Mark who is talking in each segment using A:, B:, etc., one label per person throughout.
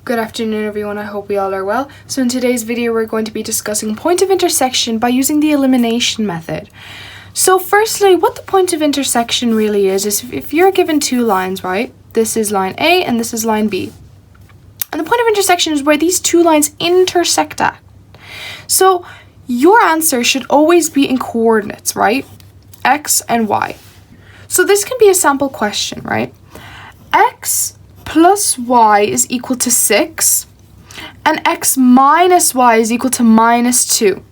A: Good afternoon everyone, I hope we all are well. So in today's video we're going to be discussing point of intersection by using the elimination method. So firstly, what the point of intersection really is if you're given two lines, right? This is line A and this is line B. And the point of intersection is where these two lines intersect at. So your answer should always be in coordinates, right? X and Y. So this can be a sample question, right? X plus y is equal to 6 and x minus y is equal to -2.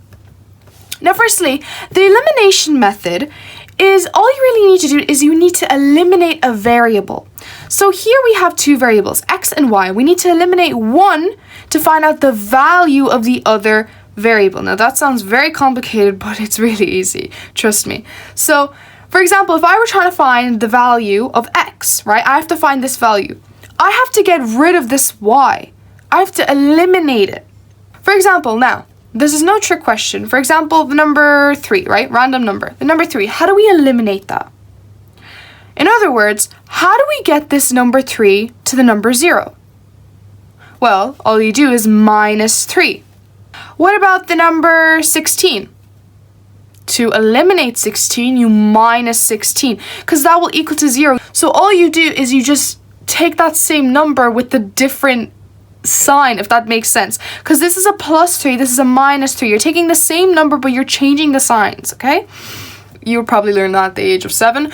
A: Now firstly, the elimination method is all you really need to do is you need to eliminate a variable. So here we have two variables, x and y. We need to eliminate one to find out the value of the other variable. Now that sounds very complicated, but it's really easy, trust me. So for example, if I were trying to find the value of x, right, I have to find this value. I have to get rid of this y. I have to eliminate it. For example, now, this is no trick question. For example, the number 3, right? Random number. The number 3, how do we eliminate that? In other words, how do we get this number 3 to the number 0? Well, all you do is -3. What about the number 16? To eliminate 16, you -16, because that will equal to 0. So all you do is you just take that same number with the different sign, if that makes sense. Because this is a +3, this is a -3. You're taking the same number, but you're changing the signs, okay? You'll probably learn that at the age of 7.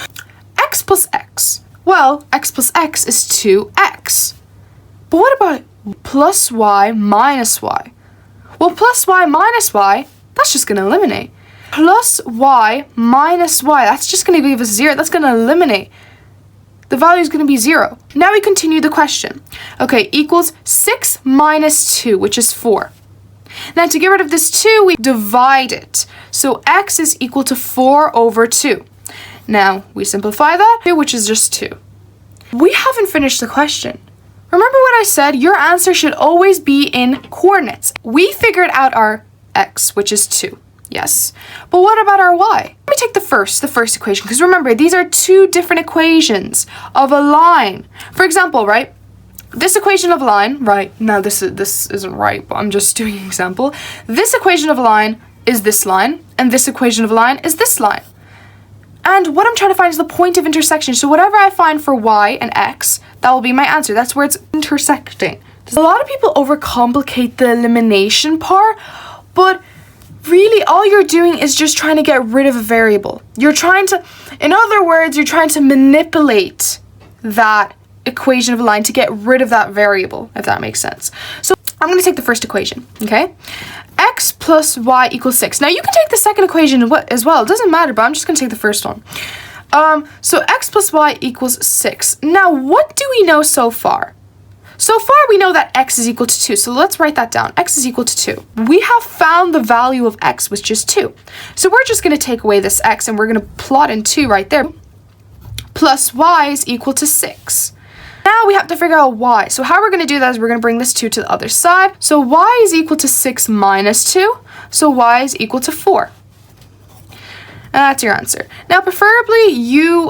A: X plus x. Well, x plus x is 2x. But what about plus y minus y? Well, plus y minus y, that's just going to eliminate. Plus y minus y, that's just going to give us 0. That's going to eliminate. The value is going to be 0. Now we continue the question. Okay, equals 6 minus 2, which is 4. Now to get rid of this 2, we divide it. So x is equal to 4 over 2. Now we simplify that, which is just 2. We haven't finished the question. Remember what I said? Your answer should always be in coordinates. We figured out our x, which is 2. Yes. But what about our y? Let me take the first equation, because remember, these are two different equations of a line. For example, right? This equation of a line, right? Now this isn't right, but I'm just doing an example. This equation of a line is this line, and this equation of a line is this line. And what I'm trying to find is the point of intersection. So whatever I find for y and x, that will be my answer. That's where it's intersecting. A lot of people overcomplicate the elimination part, but really, all you're doing is just trying to get rid of a variable. In other words, you're trying to manipulate that equation of a line to get rid of that variable, if that makes sense. So I'm going to take the first equation, okay? X plus y equals 6. Now you can take the second equation as well. It doesn't matter, but I'm just going to take the first one. So x plus y equals 6. Now, what do we know so far? So far, we know that x is equal to 2, so let's write that down. X is equal to 2. We have found the value of x, which is 2. So we're just going to take away this x, and we're going to plot in 2 right there. Plus y is equal to 6. Now we have to figure out y. So how we're going to do that is we're going to bring this 2 to the other side. So y is equal to 6 minus 2, so y is equal to 4. And that's your answer. Now, preferably,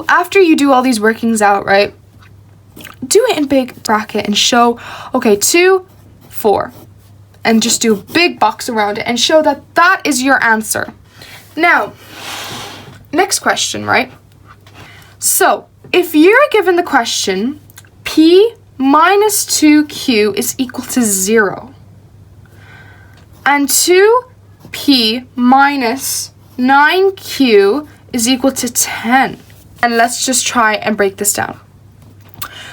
A: after you do all these workings out, right, do it in big bracket and show, okay, 2, 4. And just do a big box around it and show that that is your answer. Now, next question, right? So, if you're given the question, p minus 2q is equal to 0. And 2p minus 9q is equal to 10. And let's just try and break this down.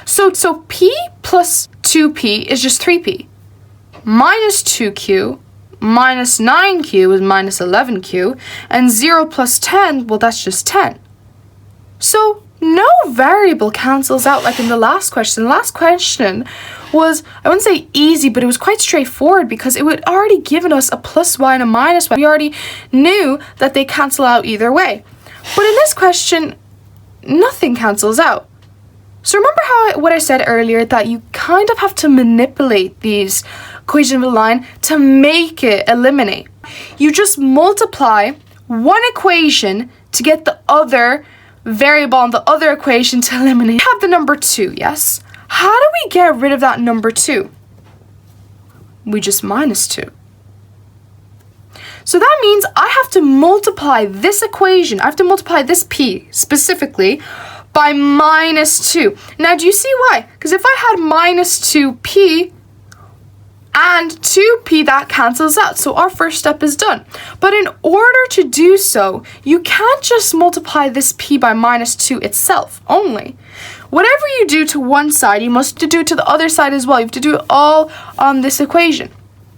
A: So p plus 2p is just 3p. Minus 2q minus 9q is minus 11q. And 0 plus 10, well, that's just 10. So no variable cancels out like in the last question. The last question was, I wouldn't say easy, but it was quite straightforward because it would already given us a plus y and a minus y. We already knew that they cancel out either way. But in this question, nothing cancels out. So remember what I said earlier, that you kind of have to manipulate these equations of a line to make it eliminate. You just multiply one equation to get the other variable on the other equation to eliminate. We have the number 2, yes? How do we get rid of that number 2? we just minus 2. So that means I have to multiply this equation, I have to multiply this p specifically by minus 2. Now do you see why? Because if I had minus 2p and 2p, that cancels out. So our first step is done. But in order to do so, you can't just multiply this p by minus 2 itself only. Whatever you do to one side, you must do to the other side as well. You have to do it all on this equation.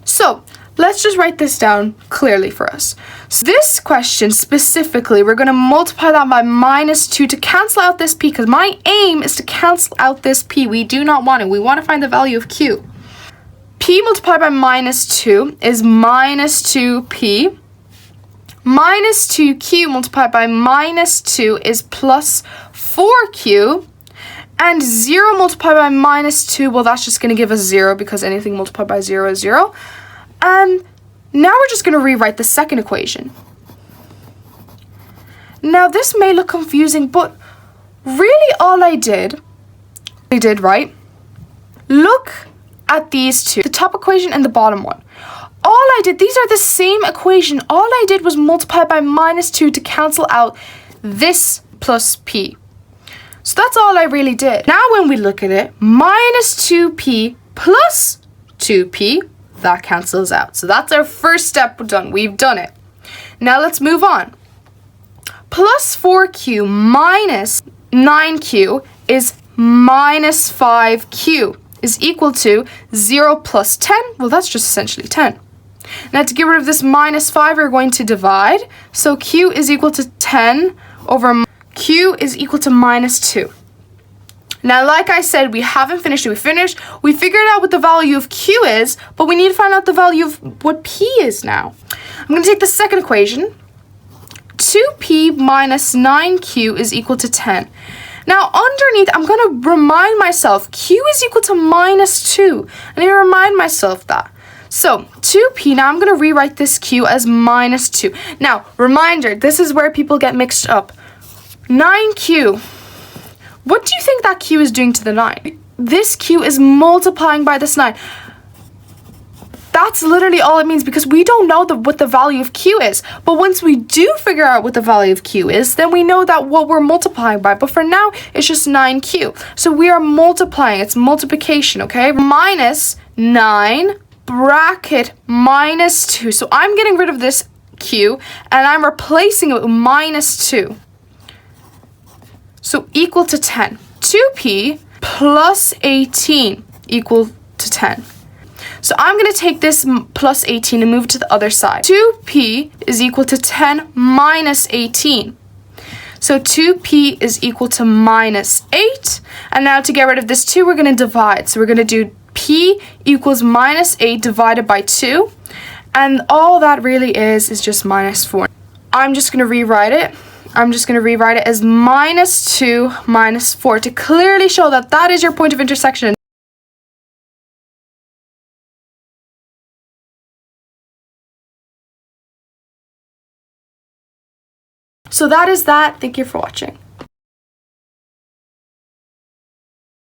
A: So let's just write this down clearly for us. So this question specifically, we're going to multiply that by minus 2 to cancel out this p, because my aim is to cancel out this p. We do not want it. We want to find the value of q. P multiplied by minus 2 is minus 2p. Minus 2q multiplied by minus 2 is plus 4q. And 0 multiplied by minus 2, well, that's just going to give us 0, because anything multiplied by 0 is 0. And now we're just going to rewrite the second equation. Now this may look confusing, but really all I did, right? Look at these two, the top equation and the bottom one. All I did, these are the same equation. All I did was multiply by minus 2 to cancel out this plus p. So that's all I really did. Now when we look at it, minus 2p plus 2p, that cancels out. So that's our first step done. We've done it. Now let's move on. Plus 4q minus 9q is minus 5q is equal to 0 plus 10. Well, that's just essentially 10. Now to get rid of this minus 5, we're going to divide. So q is equal to 10 over q is equal to minus 2. Now, like I said, we haven't finished it. We figured out what the value of q is, but we need to find out the value of what p is now. I'm going to take the second equation. 2p minus 9q is equal to 10. Now, underneath, I'm going to remind myself, q is equal to minus 2. I need to remind myself that. So, 2p, now I'm going to rewrite this q as minus 2. Now, reminder, this is where people get mixed up. 9q. What do you think that q is doing to the 9? This q is multiplying by this 9. That's literally all it means, because we don't know what the value of q is. But once we do figure out what the value of q is, then we know that what we're multiplying by. But for now, it's just 9q. So we are multiplying. It's multiplication, okay? Minus 9 bracket minus 2. So I'm getting rid of this q, and I'm replacing it with minus 2. So equal to 10. 2p plus 18 equal to 10. So I'm going to take this plus 18 and move it to the other side. 2p is equal to 10 minus 18. So 2p is equal to minus 8. And now to get rid of this 2, we're going to divide. So we're going to do p equals minus 8 divided by 2. And all that really is just minus 4. I'm just going to rewrite it. I'm just going to rewrite it as minus 2 minus 4 to clearly show that that is your point of intersection. So that is that. Thank you for watching.